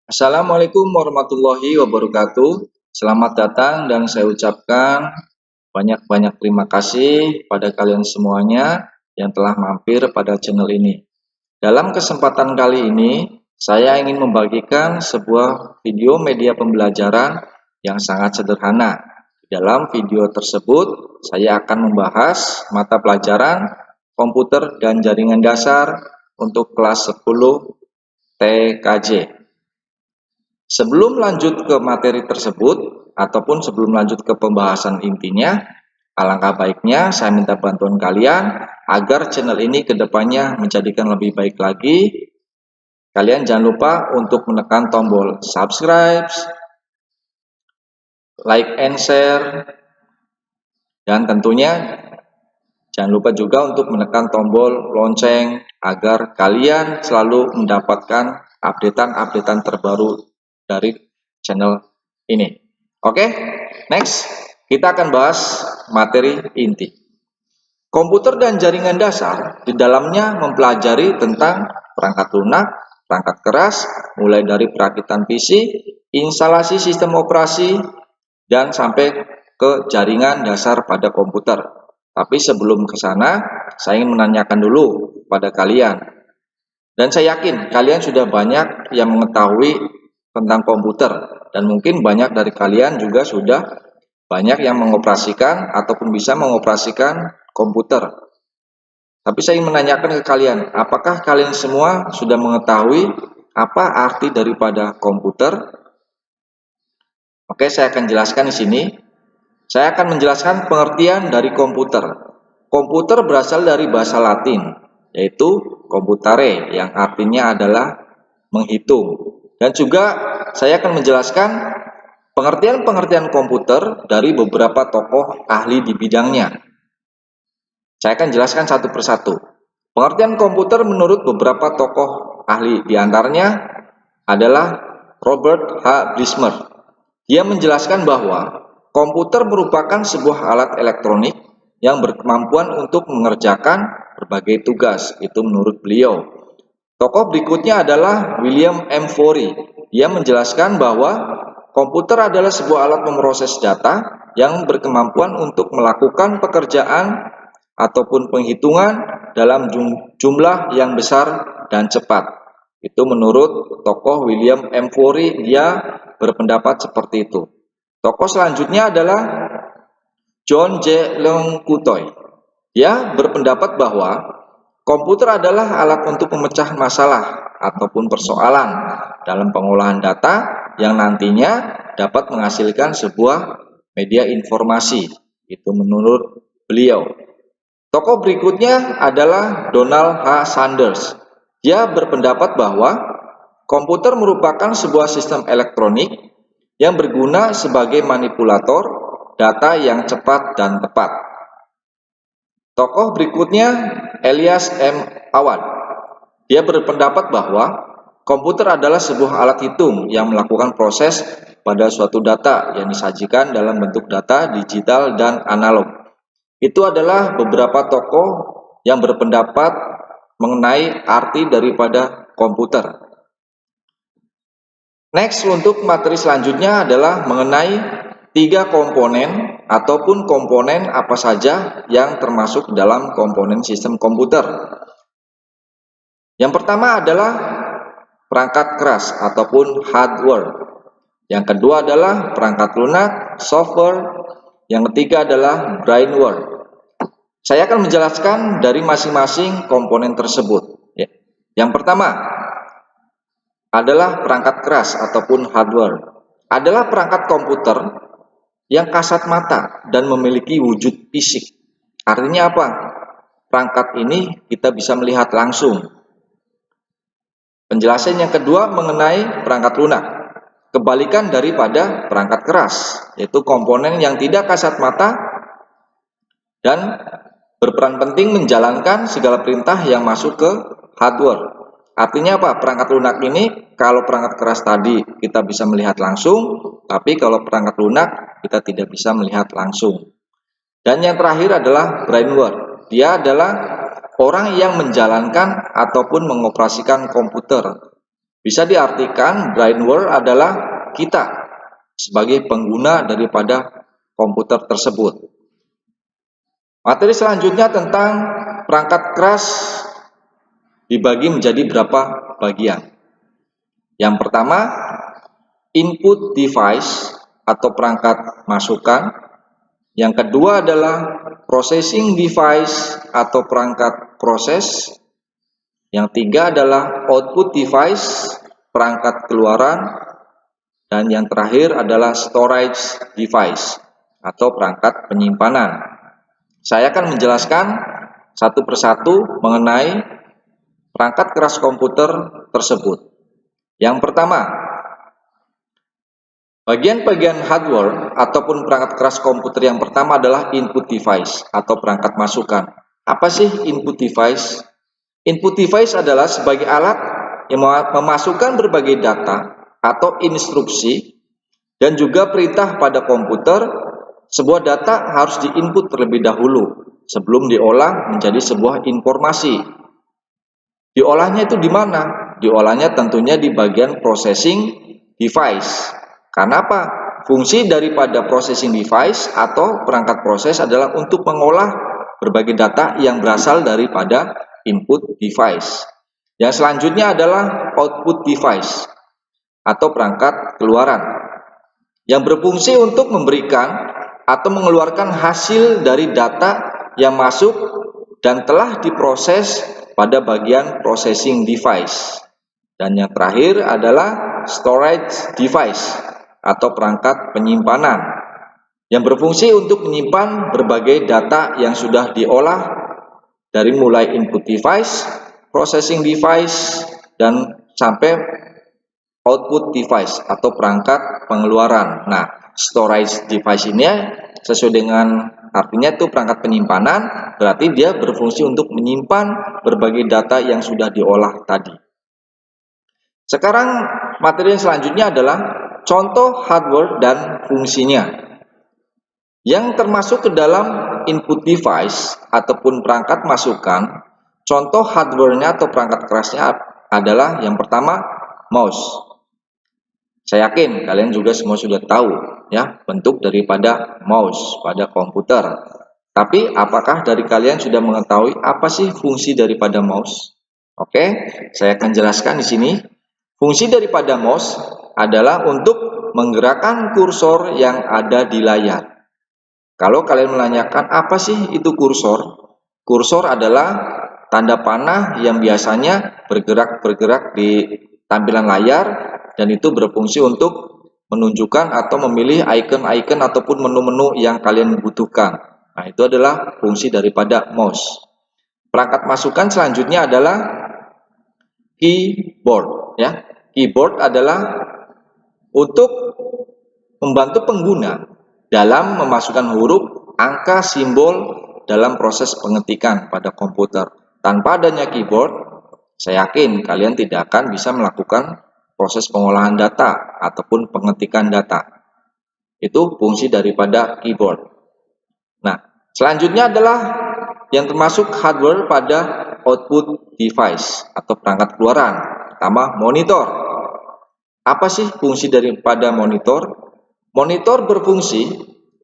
Assalamualaikum warahmatullahi wabarakatuh. Selamat datang dan saya ucapkan banyak-banyak terima kasih pada kalian semuanya yang telah mampir pada channel ini. Dalam kesempatan kali ini, saya ingin membagikan sebuah video media pembelajaran yang sangat sederhana. Dalam video tersebut, saya akan membahas mata pelajaran komputer dan jaringan dasar untuk kelas 10 TKJ. Sebelum lanjut ke materi tersebut, ataupun sebelum lanjut ke pembahasan intinya, alangkah baiknya saya minta bantuan kalian agar channel ini kedepannya menjadikan lebih baik lagi. Kalian jangan lupa untuk menekan tombol subscribe, like and share, dan tentunya jangan lupa juga untuk menekan tombol lonceng agar kalian selalu mendapatkan updatean-updatean terbaru dari channel ini. Oke, next kita akan bahas materi inti. Komputer dan jaringan dasar di dalamnya mempelajari tentang perangkat lunak, perangkat keras, mulai dari perakitan PC, instalasi sistem operasi, dan sampai ke jaringan dasar pada komputer. Tapi sebelum ke sana, saya ingin menanyakan dulu pada kalian. Dan saya yakin kalian sudah banyak yang mengetahui tentang komputer. Dan mungkin banyak dari kalian juga sudah banyak yang mengoperasikan ataupun bisa mengoperasikan komputer. Tapi saya ingin menanyakan ke kalian, apakah kalian semua sudah mengetahui apa arti daripada komputer? Oke, saya akan jelaskan di sini. Saya akan menjelaskan pengertian dari komputer. Komputer berasal dari bahasa Latin, yaitu computare, yang artinya adalah menghitung. Dan juga saya akan menjelaskan pengertian-pengertian komputer dari beberapa tokoh ahli di bidangnya. Saya akan jelaskan satu persatu. Pengertian komputer menurut beberapa tokoh ahli, diantaranya adalah Robert H. Brismer. Dia menjelaskan bahwa komputer merupakan sebuah alat elektronik yang berkemampuan untuk mengerjakan berbagai tugas. Itu menurut beliau. Tokoh berikutnya adalah William M. Forey. Dia menjelaskan bahwa komputer adalah sebuah alat memproses data yang berkemampuan untuk melakukan pekerjaan ataupun penghitungan dalam jumlah yang besar dan cepat. Itu menurut tokoh William M. Forey, dia berpendapat seperti itu. Tokoh selanjutnya adalah John J. Longkutoy. Dia berpendapat bahwa komputer adalah alat untuk memecah masalah ataupun persoalan dalam pengolahan data yang nantinya dapat menghasilkan sebuah media informasi. Itu menurut beliau. Tokoh berikutnya adalah Donald H. Sanders. Dia berpendapat bahwa komputer merupakan sebuah sistem elektronik yang berguna sebagai manipulator data yang cepat dan tepat. Tokoh berikutnya Elias M. Awad. Dia berpendapat bahwa komputer adalah sebuah alat hitung yang melakukan proses pada suatu data yang disajikan dalam bentuk data digital dan analog. Itu adalah beberapa tokoh yang berpendapat mengenai arti daripada komputer. Next, untuk materi selanjutnya adalah mengenai tiga komponen ataupun komponen apa saja yang termasuk dalam komponen sistem komputer. Yang pertama adalah perangkat keras ataupun hardware. Yang kedua adalah perangkat lunak, software. Yang ketiga adalah brainware. Saya akan menjelaskan dari masing-masing komponen tersebut. Yang pertama adalah perangkat keras ataupun hardware. Adalah perangkat komputer yang kasat mata dan memiliki wujud fisik. Artinya apa? Perangkat ini kita bisa melihat langsung. Penjelasan yang kedua mengenai perangkat lunak. Kebalikan daripada perangkat keras, yaitu komponen yang tidak kasat mata dan berperan penting menjalankan segala perintah yang masuk ke hardware. Artinya apa? Perangkat lunak ini, kalau perangkat keras tadi kita bisa melihat langsung, tapi kalau perangkat lunak kita tidak bisa melihat langsung. Dan yang terakhir adalah brainware. Dia adalah orang yang menjalankan ataupun mengoperasikan komputer. Bisa diartikan brainware adalah kita sebagai pengguna daripada komputer tersebut. Materi selanjutnya tentang perangkat keras dibagi menjadi berapa bagian. Yang pertama, input device atau perangkat masukan. Yang kedua adalah processing device atau perangkat proses. Yang tiga adalah output device, perangkat keluaran. Dan yang terakhir adalah storage device atau perangkat penyimpanan. Saya akan menjelaskan satu persatu mengenai perangkat keras komputer tersebut. Yang pertama, bagian-bagian hardware ataupun perangkat keras komputer yang pertama adalah input device atau perangkat masukan. Apa sih input device? Input device adalah sebagai alat yang memasukkan berbagai data atau instruksi dan juga perintah pada komputer. Sebuah data harus diinput terlebih dahulu sebelum diolah menjadi sebuah informasi. Diolahnya itu di mana? Diolahnya tentunya di bagian processing device. Karena apa? Fungsi daripada processing device atau perangkat proses adalah untuk mengolah berbagai data yang berasal daripada input device. Yang selanjutnya adalah output device atau perangkat keluaran yang berfungsi untuk memberikan atau mengeluarkan hasil dari data yang masuk dan telah diproses pada bagian processing device. Dan yang terakhir adalah storage device atau perangkat penyimpanan yang berfungsi untuk menyimpan berbagai data yang sudah diolah dari mulai input device, processing device, dan sampai output device atau perangkat pengeluaran. Nah, storage device ini sesuai dengan artinya itu perangkat penyimpanan, berarti dia berfungsi untuk menyimpan berbagai data yang sudah diolah tadi. Sekarang materi yang selanjutnya adalah contoh hardware dan fungsinya. Yang termasuk ke dalam input device ataupun perangkat masukan, contoh hardware-nya atau perangkat kerasnya adalah yang pertama mouse. Saya yakin kalian juga semua sudah tahu ya bentuk daripada mouse pada komputer. Tapi apakah dari kalian sudah mengetahui apa sih fungsi daripada mouse? Oke, saya akan jelaskan di sini. Fungsi daripada mouse adalah untuk menggerakkan kursor yang ada di layar. Kalau kalian menanyakan apa sih itu kursor? Kursor adalah tanda panah yang biasanya bergerak di tampilan layar dan itu berfungsi untuk menunjukkan atau memilih icon-icon ataupun menu-menu yang kalian butuhkan. Nah, itu adalah fungsi daripada mouse. Perangkat masukan selanjutnya adalah keyboard ya. Keyboard adalah untuk membantu pengguna dalam memasukkan huruf, angka, simbol dalam proses pengetikan pada komputer. Tanpa adanya keyboard, saya yakin kalian tidak akan bisa melakukan proses pengolahan data ataupun pengetikan data. Itu fungsi daripada keyboard. Nah, selanjutnya adalah yang termasuk hardware pada output device atau perangkat keluaran. Pertama, monitor. Apa sih fungsi daripada monitor? Monitor berfungsi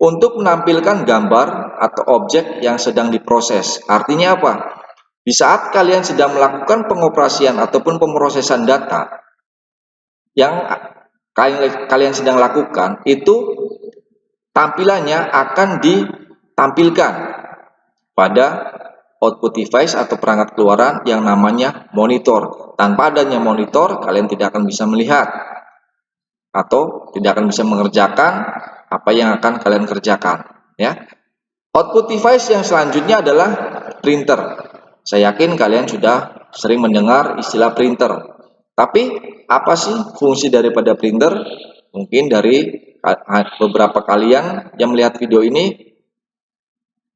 untuk menampilkan gambar atau objek yang sedang diproses. Artinya apa? Di saat kalian sedang melakukan pengoperasian ataupun pemrosesan data yang kalian sedang lakukan, itu tampilannya akan ditampilkan pada output device atau perangkat keluaran yang namanya monitor. Tanpa adanya monitor, kalian tidak akan bisa melihat atau tidak akan bisa mengerjakan apa yang akan kalian kerjakan ya. Output device yang selanjutnya adalah printer. Saya yakin kalian sudah sering mendengar istilah printer. Tapi apa sih fungsi daripada printer? Mungkin dari beberapa kalian yang melihat video ini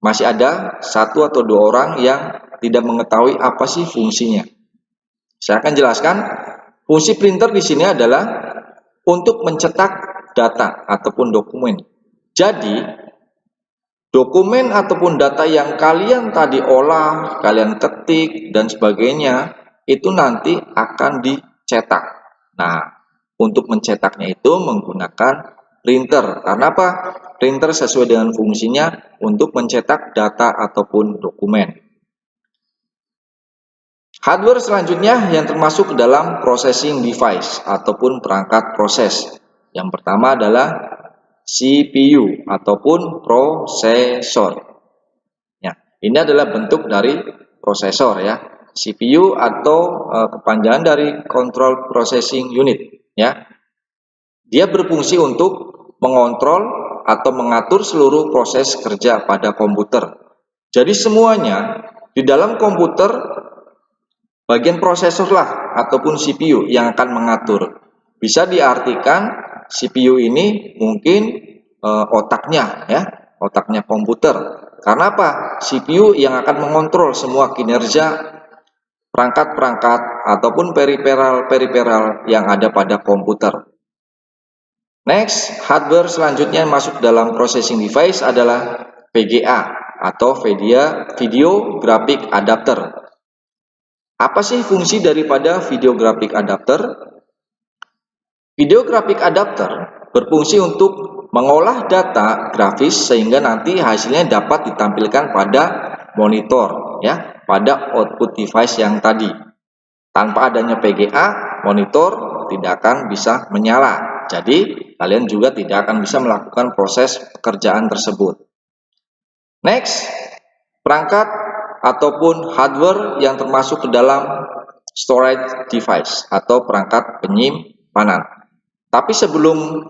masih ada satu atau dua orang yang tidak mengetahui apa sih fungsinya. Saya akan jelaskan. Fungsi printer di sini adalah untuk mencetak data ataupun dokumen. Jadi, dokumen ataupun data yang kalian tadi olah, kalian ketik, dan sebagainya, itu nanti akan dicetak. Nah, untuk mencetaknya itu menggunakan printer. Karena apa? Printer sesuai dengan fungsinya untuk mencetak data ataupun dokumen. Hardware selanjutnya yang termasuk ke dalam processing device ataupun perangkat proses. Yang pertama adalah CPU ataupun prosesor. Ya, ini adalah bentuk dari prosesor ya. CPU atau kepanjangan dari Control Processing Unit ya. Dia berfungsi untuk mengontrol atau mengatur seluruh proses kerja pada komputer. Jadi semuanya di dalam komputer bagian prosesor lah ataupun CPU yang akan mengatur. Bisa diartikan CPU ini mungkin otaknya ya, otaknya komputer. Karena apa? CPU yang akan mengontrol semua kinerja perangkat-perangkat ataupun periperal yang ada pada komputer. Next, hardware selanjutnya yang masuk dalam processing device adalah VGA atau Video Graphic Adapter. Apa sih fungsi daripada Video Graphic Adapter? Video Graphic Adapter berfungsi untuk mengolah data grafis sehingga nanti hasilnya dapat ditampilkan pada monitor ya, pada output device yang tadi. Tanpa adanya VGA, monitor tidak akan bisa menyala. Jadi, kalian juga tidak akan bisa melakukan proses pekerjaan tersebut. Next, perangkat ataupun hardware yang termasuk ke dalam storage device atau perangkat penyimpanan. Tapi sebelum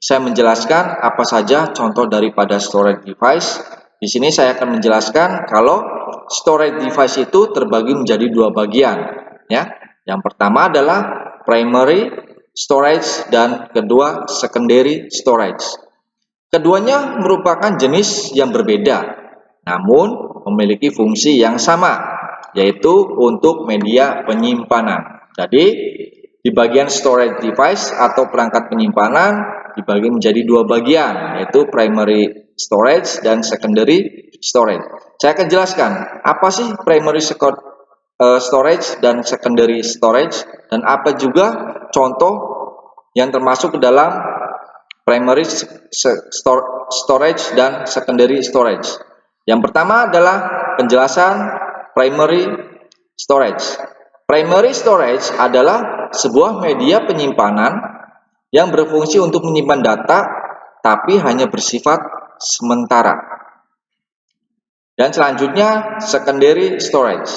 saya menjelaskan apa saja contoh daripada storage device, di sini saya akan menjelaskan kalau storage device itu terbagi menjadi dua bagian, ya. Yang pertama adalah primary storage dan kedua secondary storage. Keduanya merupakan jenis yang berbeda, namun memiliki fungsi yang sama, yaitu untuk media penyimpanan. Jadi, di bagian storage device atau perangkat penyimpanan dibagi menjadi dua bagian, yaitu primary storage dan secondary storage. Saya akan jelaskan apa sih primary storage dan secondary storage, dan apa juga contoh yang termasuk ke dalam primary storage dan secondary storage. Yang pertama adalah penjelasan primary storage. Primary storage adalah sebuah media penyimpanan yang berfungsi untuk menyimpan data tapi hanya bersifat sementara. Dan selanjutnya secondary storage.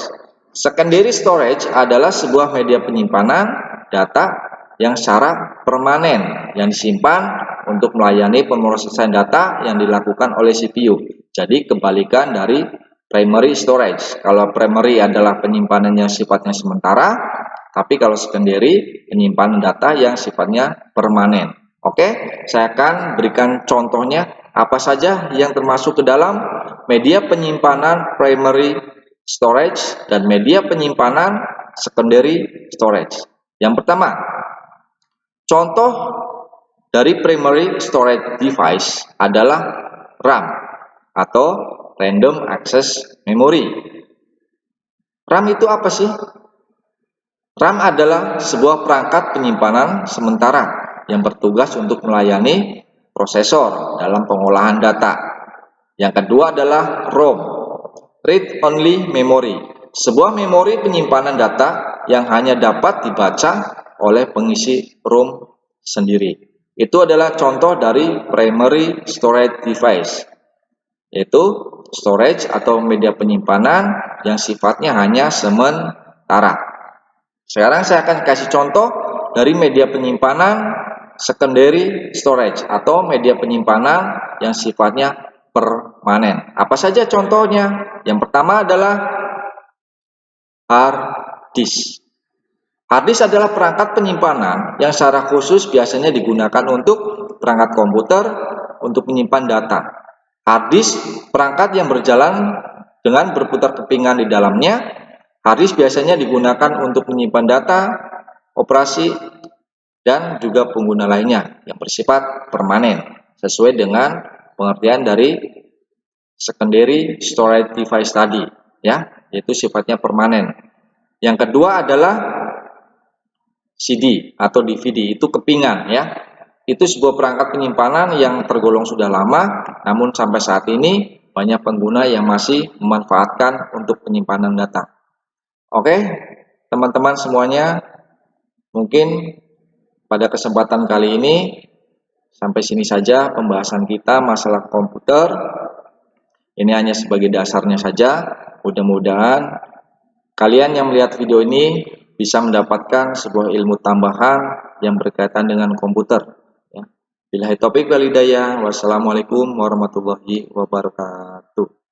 Secondary storage adalah sebuah media penyimpanan data yang secara permanen yang disimpan untuk melayani pemrosesan data yang dilakukan oleh CPU. Jadi kebalikan dari primary storage. Kalau primary adalah penyimpanan yang sifatnya sementara, tapi kalau secondary penyimpanan data yang sifatnya permanen. Oke, saya akan berikan contohnya apa saja yang termasuk ke dalam media penyimpanan primary storage dan media penyimpanan secondary storage. Yang pertama, contoh dari primary storage device adalah RAM atau Random Access Memory. RAM itu apa sih? RAM adalah sebuah perangkat penyimpanan sementara yang bertugas untuk melayani prosesor dalam pengolahan data. Yang kedua adalah ROM, Read Only Memory, sebuah memori penyimpanan data yang hanya dapat dibaca oleh pengisi ROM sendiri. Itu adalah contoh dari primary storage device, yaitu storage atau media penyimpanan yang sifatnya hanya sementara. Sekarang saya akan kasih contoh dari media penyimpanan secondary storage atau media penyimpanan yang sifatnya permanen. Apa saja contohnya? Yang pertama adalah hard disk. Hard disk adalah perangkat penyimpanan yang secara khusus biasanya digunakan untuk perangkat komputer untuk menyimpan data. Hard disk perangkat yang berjalan dengan berputar kepingan di dalamnya. Hard disk biasanya digunakan untuk menyimpan data, operasi, dan juga pengguna lainnya yang bersifat permanen sesuai dengan pengertian dari secondary storage device tadi, ya, yaitu sifatnya permanen. Yang kedua adalah CD atau DVD, itu kepingan ya. Itu sebuah perangkat penyimpanan yang tergolong sudah lama, namun sampai saat ini banyak pengguna yang masih memanfaatkan untuk penyimpanan data. Oke, teman-teman semuanya, mungkin pada kesempatan kali ini sampai sini saja pembahasan kita masalah komputer. Ini hanya sebagai dasarnya saja. Mudah-mudahan kalian yang melihat video ini bisa mendapatkan sebuah ilmu tambahan yang berkaitan dengan komputer. Ya. Billahi taufiq wal hidayah. Wassalamualaikum warahmatullahi wabarakatuh.